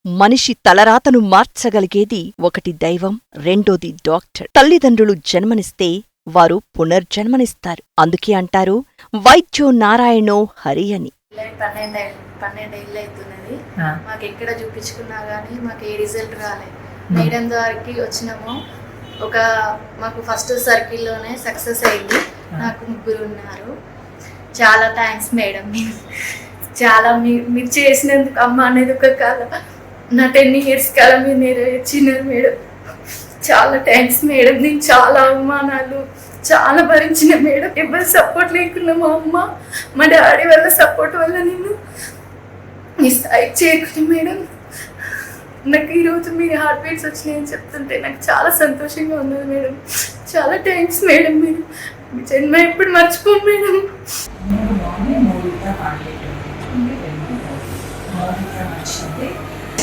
మనిషి తలరాతను మార్చగలిగేది ఒకటి దైవం, రెండోది డాక్టర్. తల్లిదండ్రులు జన్మనిస్తే వారు పునర్జన్మనిస్తారు. అందుకే అంటారు వైద్యో నారాయణో హరి అని. 12 అవుతున్నది. మాకు ఎక్కడ చూపించుకున్నా గానీ మాకు ఏ రిజల్ట్ రాలేదు. మేడం దగ్గరికి వచ్చినాము. మాకు ఫస్ట్ సర్కిల్లోనే సక్సెస్ అయింది. నాకు 3 ఉన్నారు. చాలా థ్యాంక్స్ మేడం. చాలా మీరు చేసినందుకు అమ్మ అనేది ఒక కళ. నా 10 years కళ మీరు నెరవేర్చినారు మేడం. చాలా థ్యాంక్స్ మేడం. నేను చాలా అవమానాలు చాలా భరించిన మేడం. ఎవరు సపోర్ట్ లేకున్నా మా అమ్మ మా డాడీ వల్ల సపోర్ట్ వల్ల నేను ఈ స్థాయికి చేరుకుని మేడం. నాకు ఈరోజు మీరు హార్ట్ బీట్స్ వచ్చినాయని చెప్తుంటే నాకు చాలా సంతోషంగా ఉన్నది మేడం. చాలా థ్యాంక్స్ మేడం. మీరు మీ జన్మ ఎప్పుడు మర్చిపోను మేడం.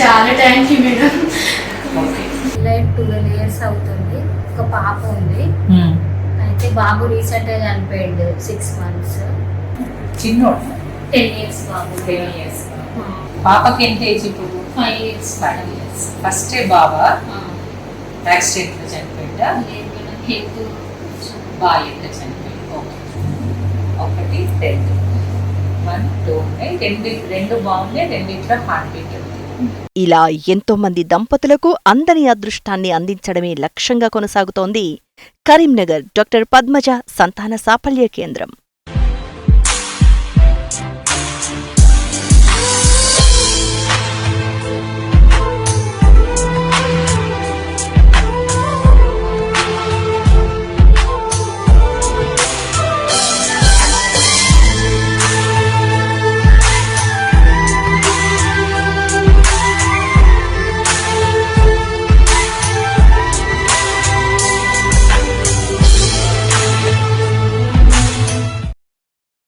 చాలా థ్యాంక్ యూ మేడం. 12 years అవుతుంది. ఒక పాప ఉంది. అయితే బాబు రీసెంట్ గా చనిపోయిండు 6 months. చిన్నోడు 10 years బాబు. 10 years. పాపకి ఎంత ఏజ్ ఇప్పుడు? 5 years. ఫస్ట్ బాబా యాక్సిడెంట్ లో చనిపోయిందా? బాగా ఎంత చనిపోయింది? ఒకటి 10 1 2 ఉన్నాయి. రెండు బాగున్నాయి. రెండిట్లో హార్ట్ బీట్ ఉంది. ఇలా ఎంతోమంది దంపతులకు అందని అదృష్టాన్ని అందించడమే లక్ష్యంగా కొనసాగుతోంది కరీంనగర్ డాక్టర్ పద్మజ సంతాన సాఫల్య కేంద్రం.